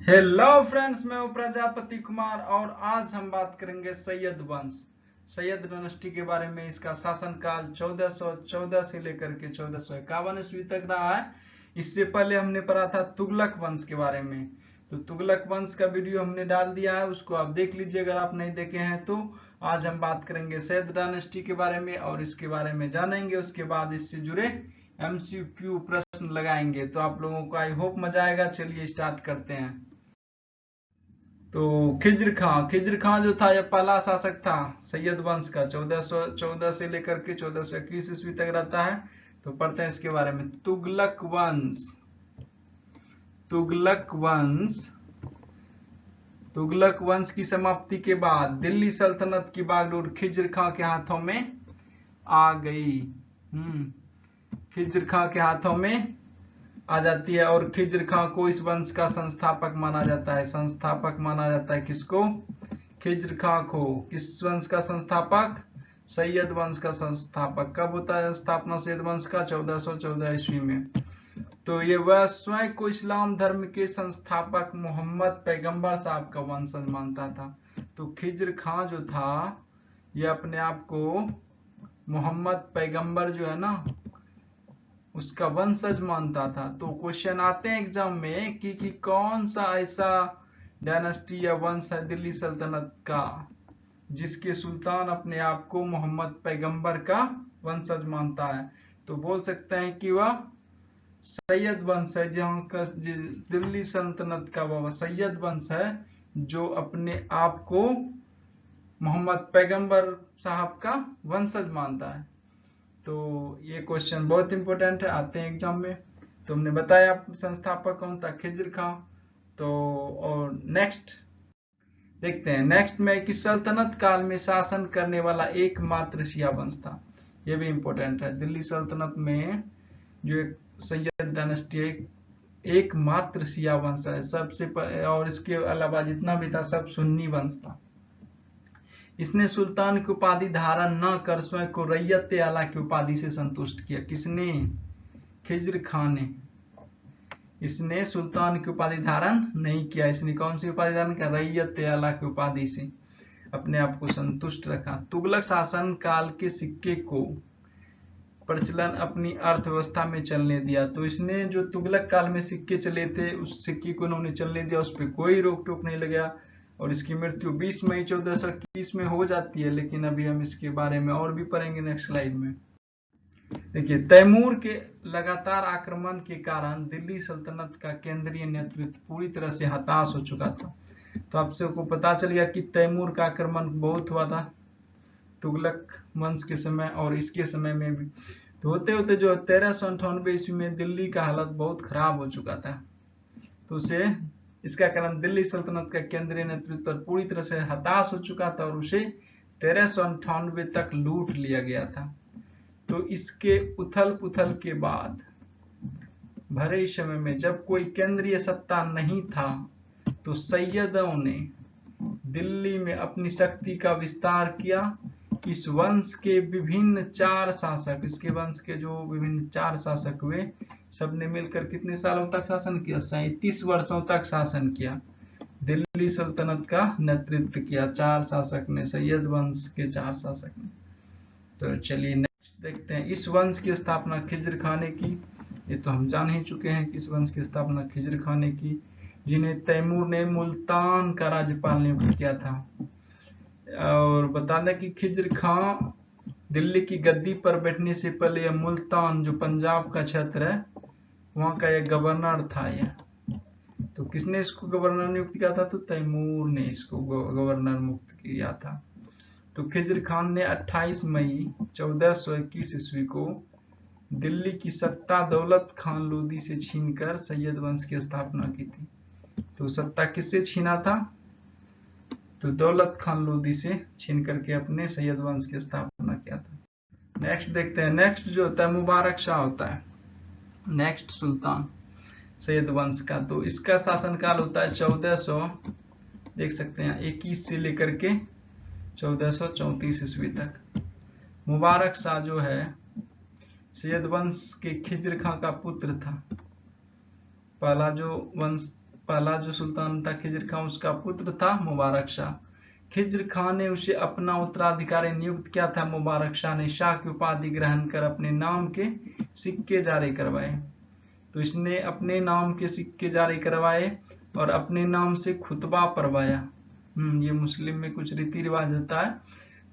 Hello friends, मैं हूं प्रजापति कुमार और आज हम बात करेंगे सैयद वंश, सैयद डायनेस्टी के बारे में। इसका शासनकाल 1414 से लेकर के 1451 ईस्वी तक रहा है। इससे पहले हमने पढ़ा था तुगलक वंश के बारे में। तो तुगलक वंश का वीडियो हमने डाल दिया है, उसको आप देख लीजिए अगर आप नहीं देखे हैं तो। आज हम बात करेंगे सैयद डायनेस्टी के बारे में और इसके बारे में जानेंगे। उसके बाद इससे जुड़े MCQ प्रश्न लगाएंगे। तो आप लोगों को आई होप मजा आएगा। चलिए स्टार्ट करते हैं। तो खिज्र खां जो था यह पहला शासक था सैयद वंश का। 1414 से लेकर के 1421 ईस्वी तक रहता है। तो पढ़ते हैं इसके बारे में। तुगलक वंश की समाप्ति के बाद दिल्ली सल्तनत की बागडोर खिज्र खां के हाथों में आ गई। खिज्र खां के हाथों में आ जाती है और खिज्र खां को इस वंश का संस्थापक माना जाता है। किसको? खिज्र खां को। किस वंश का संस्थापक? सैयद वंश का संस्थापक। कब होता है स्थापना सैयद वंश का? 1414 ईस्वी में। तो ये वह स्वयं को इस्लाम धर्म के संस्थापक मोहम्मद पैगंबर साहब का वंशज मानता था। तो खिज्र खां जो था ये अपने आप को मोहम्मद पैगंबर जो है ना उसका वंशज मानता था। तो क्वेश्चन आते हैं एग्जाम में कि कौन सा ऐसा डायनेस्टी या वंश है दिल्ली सल्तनत का जिसके सुल्तान अपने आप को मोहम्मद पैगंबर का वंशज मानता है। तो बोल सकते हैं कि वह सैयद वंश है, जहां का दिल्ली सल्तनत का वह सैयद वंश है जो अपने आप को मोहम्मद पैगंबर साहब का वंशज मानता है। तो ये क्वेश्चन बहुत इंपॉर्टेंट है, आते हैं एग्जाम में। तो हमने बताया संस्थापक कौन था? खिज्र खां। तो और नेक्स्ट देखते हैं। नेक्स्ट में कि सल्तनत काल में शासन करने वाला एकमात्र शिया वंश था। ये भी इंपॉर्टेंट है। दिल्ली सल्तनत में जो एक सैयद डायनेस्टी एकमात्र शिया वंश है सबसे और इसके अलावा जितना भी था सब सुन्नी वंश था। इसने सुल्तान की उपाधि धारण न कर स्वयं को रैयत आला की उपाधि से संतुष्ट किया। किसने? खिज्र खां ने। इसने सुल्तान की उपाधि धारण नहीं किया। इसने कौन सी उपाधि धारण किया? रैयत आला की उपाधि से अपने आप को संतुष्ट रखा। तुगलक शासन काल के सिक्के को प्रचलन अपनी अर्थव्यवस्था में चलने दिया। तो इसने जो तुगलक काल में सिक्के चले थे उस सिक्के को उन्होंने चलने दिया, उस पर कोई रोक टोक नहीं लगा और इसकी मृत्यु 20 मई 1421 में हो जाती है। लेकिन अभी हम इसके बारे में और भी पढ़ेंगे नेक्स्ट स्लाइड में। देखिए, तैमूर के लगातार आक्रमण के कारण दिल्ली सल्तनत का केंद्रीय नेतृत्व पूरी तरह से हताश हो चुका था। तो आप सबको पता चल गया कि तैमूर का आक्रमण बहुत हुआ था तुगलक वंश के समय और इसके समय में भी। तो होते होते जो 1398 ईस्वी में दिल्ली का हालत बहुत खराब हो चुका था। तो उसे इसका कारण दिल्ली सल्तनत का केंद्रीय नेतृत्व पूरी तरह से हताश हो चुका था और उसे 1398 तक लूट लिया गया था। तो इसके उथल पुथल के बाद भरे समय में जब कोई केंद्रीय सत्ता नहीं था तो सैयदों ने दिल्ली में अपनी शक्ति का विस्तार किया। इस वंश के विभिन्न 4 शासक, इसके वंश के जो विभिन्न 4 शासक हुए सबने मिलकर कितने सालों तक शासन किया? 37 वर्षों तक शासन किया। दिल्ली सल्तनत का नेतृत्व किया 4 शासक ने, सैयद वंश के 4 शासक ने। तो चलिए नेक्स्ट देखते हैं। इस वंश की स्थापना खिज्र खां ने की। ये तो हम जान ही चुके हैं कि इस वंश की स्थापना खिज्र खां ने की, जिन्हें तैमूर ने मुल्तान का राज्यपाल नियुक्त किया था। और बता दें कि खिज्र खां दिल्ली की गद्दी पर बैठने से पहले यह मुल्तान जो पंजाब का क्षेत्र है वहां का यह गवर्नर था। यह तो किसने इसको गवर्नर नियुक्त किया था? तो तैमूर ने इसको गवर्नर मुक्त किया था। तो खिज्र खान ने 28 मई 1421 ईस्वी को दिल्ली की सत्ता दौलत खान लोदी से छीनकर सैयद वंश की स्थापना की थी। तो सत्ता किससे छीना था? तो दौलत खान लोदी से छीन करके अपने सैयद वंश की स्थापना किया था। नेक्स्ट देखते हैं। नेक्स्ट जो होता है मुबारक शाह होता है नेक्स्ट सुल्तान सैयद वंश का। तो इसका शासनकाल होता है 1400 देख सकते हैं 21 से लेकर के 1434 ईस्वी तक। मुबारक शाह जो है सैयद वंश के खिज्र खां का पुत्र था। पहला जो वंश पहला जो सुल्तान था खिज्र खां, उसका पुत्र था मुबारक शाह। खिज्र खां ने उसे अपना उत्तराधिकारी नियुक्त किया था। मुबारक शाह ने शाह की उपाधि ग्रहण कर अपने नाम के सिक्के जारी करवाए। तो इसने अपने नाम के सिक्के जारी करवाए और अपने नाम से खुतबा पढ़वाया। ये मुस्लिम में कुछ रीति रिवाज होता है,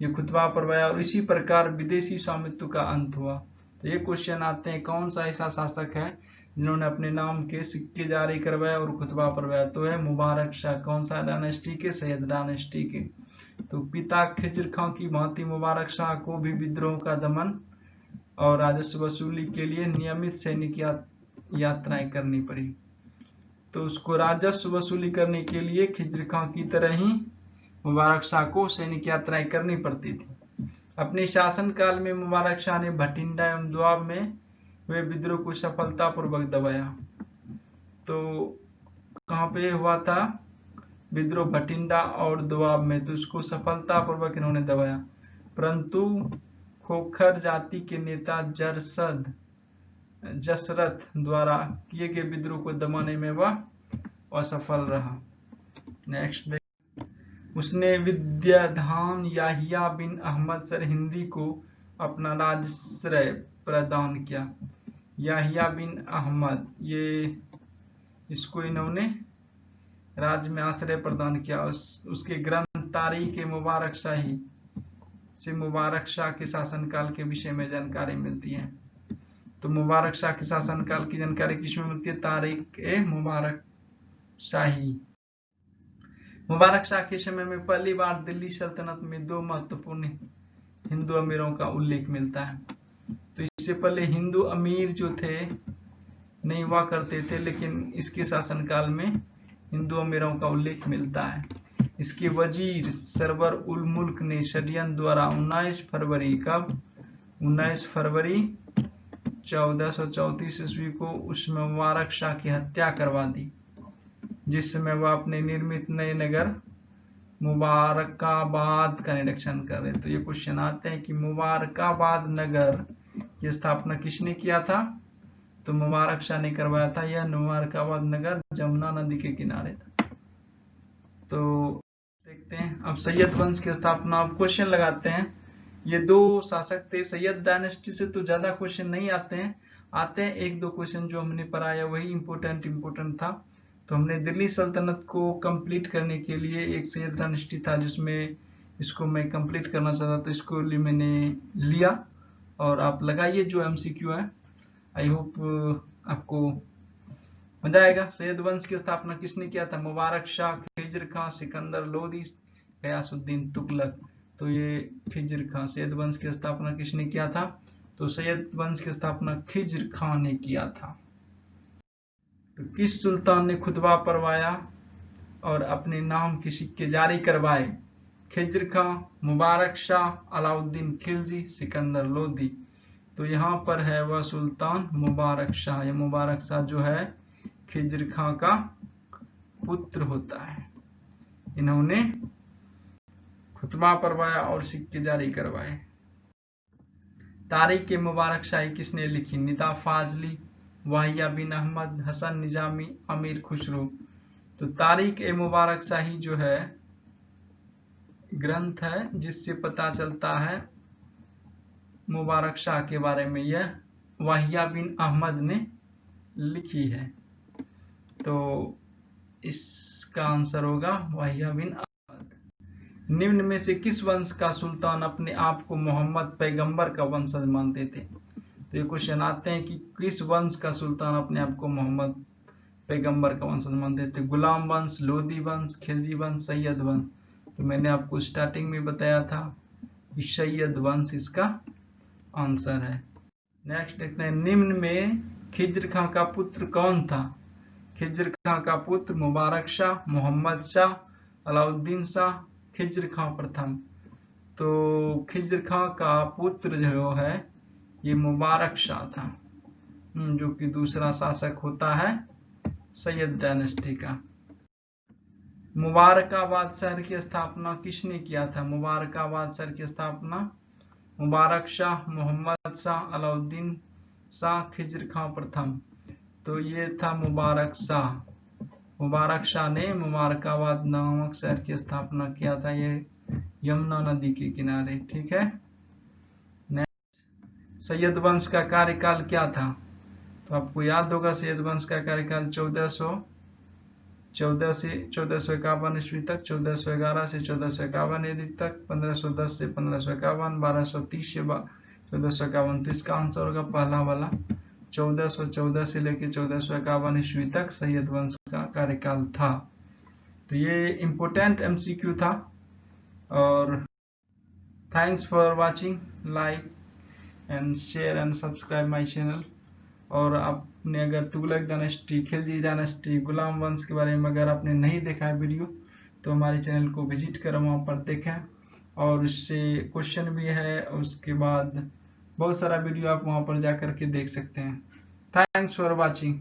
ये खुतबा पढ़वाया और इसी प्रकार विदेशी स्वामित्व का अंत हुआ। तो ये क्वेश्चन आते हैं, कौन सा ऐसा शासक है जिन्होंने अपने नाम के सिक्के जारी करवाया और खुतबा पढ़वाया? तो है मुबारक शाह। कौन सा डायनेस्टी के? सैयद डायनेस्टी के। तो पिता खिज्र खां की भांति मुबारक शाह को भी विद्रोह का दमन और राजस्व वसूली के लिए नियमित सैनिक यात्राएं करनी पड़ी। तो उसको राजस्व वसूली करने के लिए खिज्र खां की तरह ही मुबारक शाह को सैनिक यात्राएं करनी पड़ती थी। अपने शासनकाल में मुबारक शाह ने भटिंडा एवं दोआब में वे विद्रोह को सफलतापूर्वक दबाया। तो कहाँ पे हुआ था विद्रोह? भटिंडा और दोआब में। तो उसको सफलतापूर्वक इन्होंने दबाया, परंतु खोखर जाति के नेता जसरथ द्वारा किए गए विद्रोह को दबाने में वह असफल रहा। नेक्स्ट, उसने विद्याधान याहिया बिन अहमद सरहिंदी को अपना राजाश्रय प्रदान किया। याहिया बिन अहमद, ये इसको इन्होंने राज्य में आश्रय प्रदान किया। उसके ग्रंथ तारीख मुबारक शाही से मुबारक शाह के शासनकाल के विषय में जानकारी मिलती है। तो मुबारक शाह के शासनकाल की जानकारी किसमें मिलती है? तारीख मुबारक शाही। मुबारक शाह के समय में पहली बार दिल्ली सल्तनत में दो महत्वपूर्ण हिंदू अमीरों का उल्लेख मिलता है। तो इससे पहले हिंदू अमीर जो थे नहीं हुआ करते थे, लेकिन इसके शासनकाल में हिंदू अमीरों का उल्लेख मिलता है। इसके वजीर सरवर उल मुल्क ने षड्यंत्र द्वारा 19 फरवरी 1434 ईस्वी को उसमें मुबारक शाह की हत्या करवा दी, जिस समय वह अपने निर्मित नए नगर मुबारकाबाद का निरीक्षण कर रहे। तो ये क्वेश्चन आते हैं कि मुबारकाबाद नगर की स्थापना किसने किया था? तो मुबारक शाह ने करवाया था। यह मुबारकाबाद नगर जमुना नदी के किनारे था। तो देखते हैं अब सैयद वंश की स्थापना। अब क्वेश्चन लगाते हैं, ये दो शासक थे। सैयद डायनेस्टी से तो ज्यादा क्वेश्चन नहीं आते हैं एक दो क्वेश्चन जो हमने पढ़ाया वही इम्पोर्टेंट था। तो हमने दिल्ली सल्तनत को कंप्लीट करने के लिए एक सैयद डायनेस्टी था जिसमें इसको मैं कंप्लीट करना चाहता, तो इसको मैंने लिया और आप लगाइए जो MCQ है। आई होप आपको मजा आएगा। सैयद वंश की स्थापना किसने किया था? मुबारक शाह, खिज्र खां, सिकंदर लोदी, गयासुद्दीन तुगलक। तो ये खिज्र खां, सैयद वंश की स्थापना किसने किया था? तो सैयद वंश की स्थापना खिज्र खां ने किया था। तो किस सुल्तान ने खुतबा पढ़वाया और अपने नाम के सिक्के जारी करवाए? खिज्र खां, मुबारक शाह, अलाउद्दीन खिलजी, सिकंदर लोदी। तो यहाँ पर है वह सुल्तान मुबारक शाह। ये मुबारक शाह जो है खिज्र खां का पुत्र होता है। इन्होंने खुतबा पढ़वाया और सिक्के जारी करवाए। तारीख मुबारक शाही किसने लिखी? निदा फाजली, वाहिया बिन अहमद, हसन निजामी, अमीर खुसरो। तो तारीख मुबारक शाही जो है ग्रंथ है जिससे पता चलता है मुबारक शाह के बारे में, यह वाहिया बिन अहमद ने लिखी है। तो इसका आंसर होगा वाहिया बिन अहमद। निम्न में से किस वंश का सुल्तान अपने आप को मोहम्मद पैगंबर का वंशज मानते थे? तो ये क्वेश्चन आते हैं कि किस वंश का सुल्तान अपने आप को मोहम्मद पैगंबर का वंशज मानते थे? गुलाम वंश, लोदी वंश, खिलजी वंश, सैयद वंश। तो मैंने आपको स्टार्टिंग में बताया था कि सैयद वंश इसका आंसर है। नेक्स्ट देखते हैं, निम्न में खिज्र खां का पुत्र कौन था? खिज्र खां का पुत्र मुबारक शाह, मोहम्मद शाह, अलाउद्दीन शाह, खिज्र खां प्रथम। तो खिज्र खां का पुत्र जो है ये मुबारक शाह था, जो कि दूसरा शासक होता है सैयद डायनेस्टी का। मुबारकाबाद शहर की स्थापना किसने किया था? मुबारकाबाद शहर की स्थापना मुबारक शाह, मोहम्मद शाह, अलाउद्दीन शाह, खिज्र खां प्रथम। तो ये था मुबारक शाह। मुबारक शाह ने मुबारकाबाद नामक शहर की स्थापना किया था, ये यमुना नदी के किनारे। ठीक है। सैयद वंश का कार्यकाल क्या था? तो आपको याद होगा सैयद वंश का कार्यकाल 1414 से 1451 ईस्वी तक, 1411 से 1451 ईस्वी तक, 1510 से 1551, 1230 से 1451। तो इसका आंसर होगा पहला वाला, 1414 से लेकर 1451 ईस्वी तक सैयद वंश का कार्यकाल था। तो ये इम्पोर्टेंट एमसीक्यू था। और thanks for watching, like and share and subscribe my channel. और आपने अगर तुगलक डायनेस्टी, खिलजी डायनेस्टी, गुलाम वंश के बारे में अगर आपने नहीं देखा है वीडियो, तो हमारे चैनल को विजिट करें, वहाँ पर देखें। और उससे क्वेश्चन भी है, उसके बाद बहुत सारा वीडियो आप वहाँ पर जा करके देख सकते हैं। Thanks for watching.